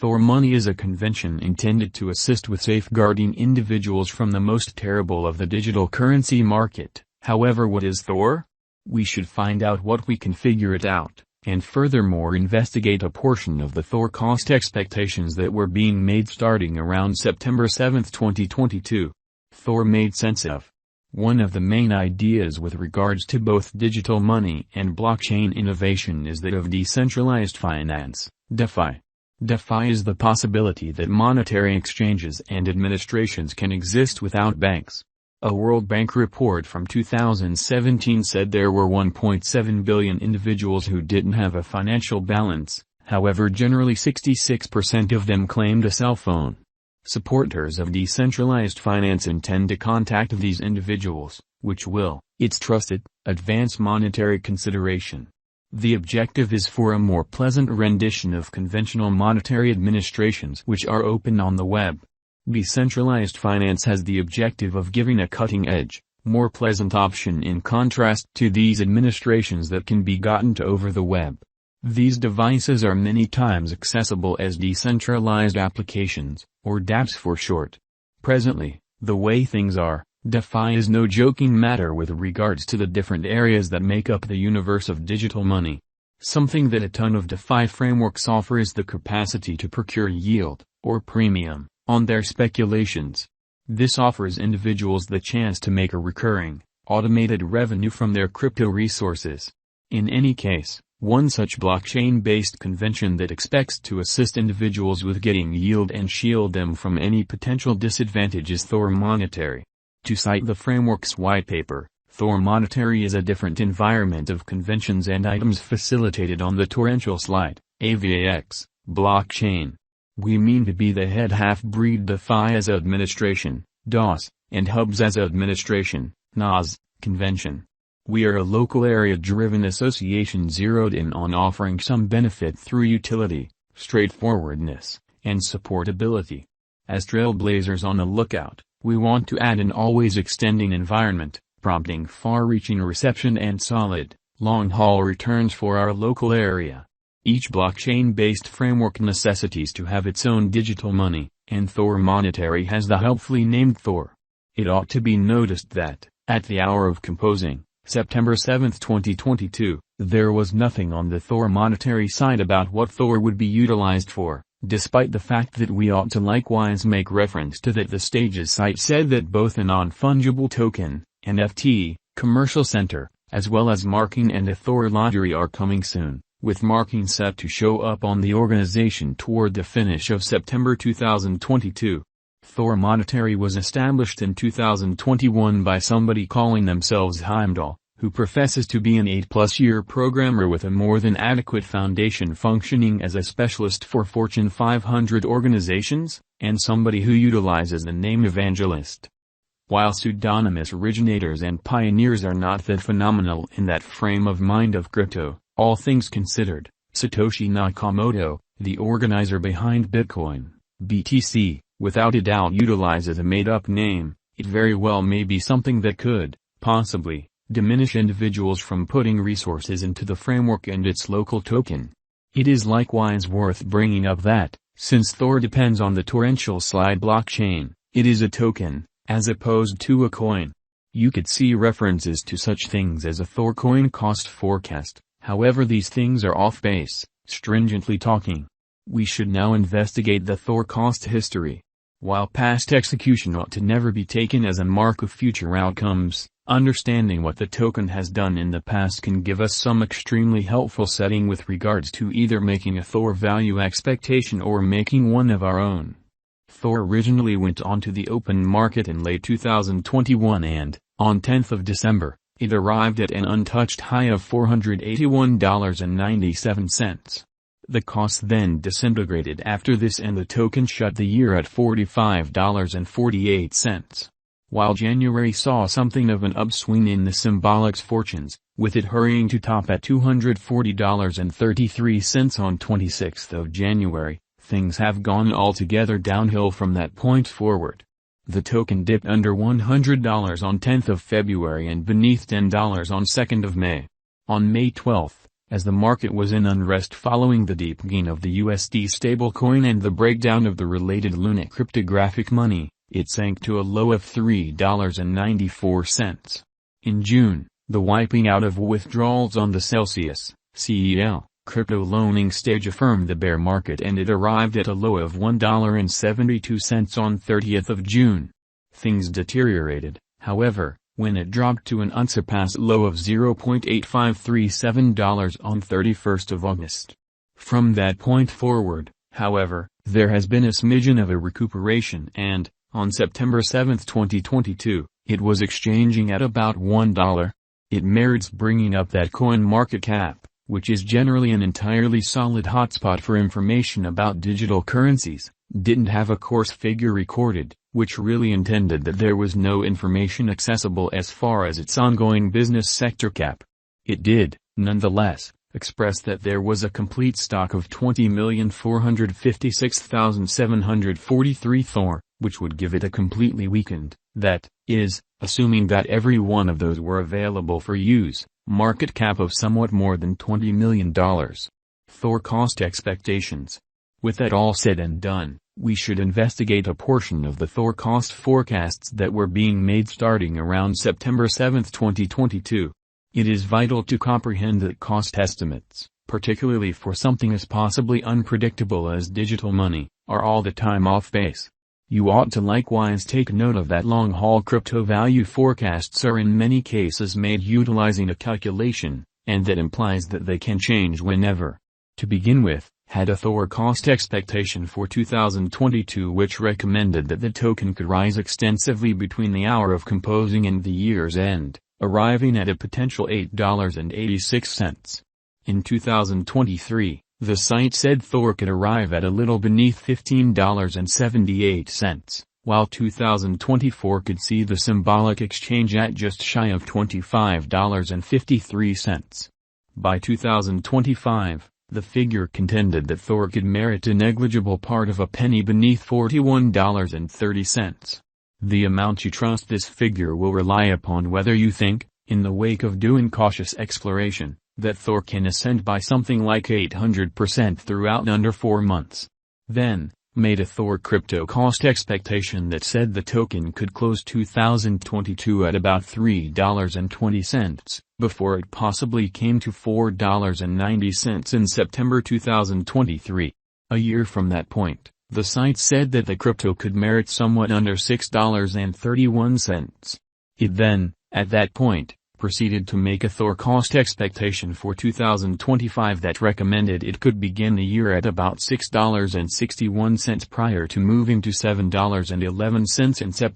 Thor Money is a convention intended to assist with safeguarding individuals from the most terrible of the digital currency market. However, what is Thor? We should find out what we can figure it out, and furthermore investigate a portion of the Thor cost expectations that were being made starting around September 7, 2022. Thor made sense of. One of the main ideas with regards to both digital money and blockchain innovation is that of decentralized finance, DeFi. DeFi is the possibility that monetary exchanges and administrations can exist without banks. A World Bank report from 2017 said there were 1.7 billion individuals who didn't have a financial balance, however generally 66% of them claimed a cell phone. Supporters of decentralized finance intend to contact these individuals, which will, it's trusted, advance monetary consideration. The objective is for a more pleasant rendition of conventional monetary administrations which are open on the web. Decentralized finance has the objective of giving a cutting-edge, more pleasant option in contrast to these administrations that can be gotten to over the web. These devices are many times accessible as decentralized applications, or dApps for short. Presently, the way things are, DeFi is no joking matter with regards to the different areas that make up the universe of digital money. Something that a ton of DeFi frameworks offer is the capacity to procure yield, or premium, on their speculations. This offers individuals the chance to make a recurring, automated revenue from their crypto resources. In any case, one such blockchain-based convention that expects to assist individuals with getting yield and shield them from any potential disadvantage is Thor Monetary. To cite the framework's white paper, Thor Monetary is a different environment of conventions and items facilitated on the torrential slide, AVAX, blockchain. We mean to be the head half-breed DeFi as a administration, DOS, and Hubs as a administration, NAS, convention. We are a local area-driven association zeroed in on offering some benefit through utility, straightforwardness, and supportability. As trailblazers on the lookout, we want to add an always extending environment, prompting far-reaching reception and solid, long-haul returns for our local area. Each blockchain-based framework necessitates to have its own digital money, and Thor Monetary has the helpfully named Thor. It ought to be noticed that, at the hour of composing, September 7, 2022, there was nothing on the Thor Monetary side about what Thor would be utilized for, despite the fact that we ought to likewise make reference to that the Stages site said that both a non-fungible token, NFT, commercial center, as well as marking and a Thor lottery are coming soon, with marking set to show up on the organization toward the finish of September 2022. Thor Monetary was established in 2021 by somebody calling themselves Heimdall, who professes to be an 8-plus-year programmer with a more than adequate foundation functioning as a specialist for Fortune 500 organizations, and somebody who utilizes the name Evangelist. While pseudonymous originators and pioneers are not that phenomenal in that frame of mind of crypto, all things considered, Satoshi Nakamoto, the organizer behind Bitcoin, BTC, without a doubt utilizes a made-up name. It very well may be something that could, possibly, diminish individuals from putting resources into the framework and its local token. It is likewise worth bringing up that, since Thor depends on the torrential slide blockchain, it is a token, as opposed to a coin. You could see references to such things as a Thor coin cost forecast, however these things are off base, stringently talking. We should now investigate the Thor cost history. While past execution ought to never be taken as a mark of future outcomes, understanding what the token has done in the past can give us some extremely helpful setting with regards to either making a Thor value expectation or making one of our own. Thor originally went onto the open market in late 2021 and, on 10th of December, it arrived at an untouched high of $481.97. The cost then disintegrated after this and the token shut the year at $45.48. While January saw something of an upswing in the symbolic fortunes, with it hurrying to top at $240.33 on 26th of January, things have gone altogether downhill from that point forward. The token dipped under $100 on 10th of February and beneath $10 on 2nd of May. On May 12, As the market was in unrest following the deep gain of the USD stablecoin and the breakdown of the related Rune cryptographic money, it sank to a low of $3.94. In June, the wiping out of withdrawals on the Celsius, CEL, crypto loaning stage affirmed the bear market, and it arrived at a low of $1.72 on 30th of June. Things deteriorated, however, when it dropped to an unsurpassed low of $0.8537 on 31st of August. From that point forward, however, there has been a smidgen of a recuperation and, on September 7, 2022, it was exchanging at about $1. It merits bringing up that coin market cap, which is generally an entirely solid hotspot for information about digital currencies, didn't have a coarse figure recorded, which really intended that there was no information accessible as far as its ongoing business sector cap. It did, nonetheless, express that there was a complete stock of 20,456,743 Thor, which would give it a completely weakened, that is, assuming that every one of those were available for use, market cap of somewhat more than $20 million. Thor cost expectations. With that all said and done, we should investigate a portion of the Thor cost forecasts that were being made starting around September 7, 2022. It is vital to comprehend that cost estimates, particularly for something as possibly unpredictable as digital money, are all the time off base. You ought to likewise take note of that long-haul crypto value forecasts are in many cases made utilizing a calculation, and that implies that they can change whenever. To begin with, had a Thor cost expectation for 2022 which recommended that the token could rise extensively between the hour of composing and the year's end, arriving at a potential $8.86. In 2023, the site said Thor could arrive at a little beneath $15.78, while 2024 could see the symbolic exchange at just shy of $25.53. By 2025, the figure contended that Thor could merit a negligible part of a penny beneath $41.30. The amount you trust this figure will rely upon whether you think, in the wake of doing cautious exploration, that Thor can ascend by something like 800% throughout under 4 months. Then, made a Thor crypto cost expectation that said the token could close 2022 at about $3.20, before it possibly came to $4.90 in September 2023. A year from that point, the site said that the crypto could merit somewhat under $6.31. It then, at that point, proceeded to make a Thor cost expectation for 2025 that recommended it could begin the year at about $6.61 prior to moving to $7.11 in September.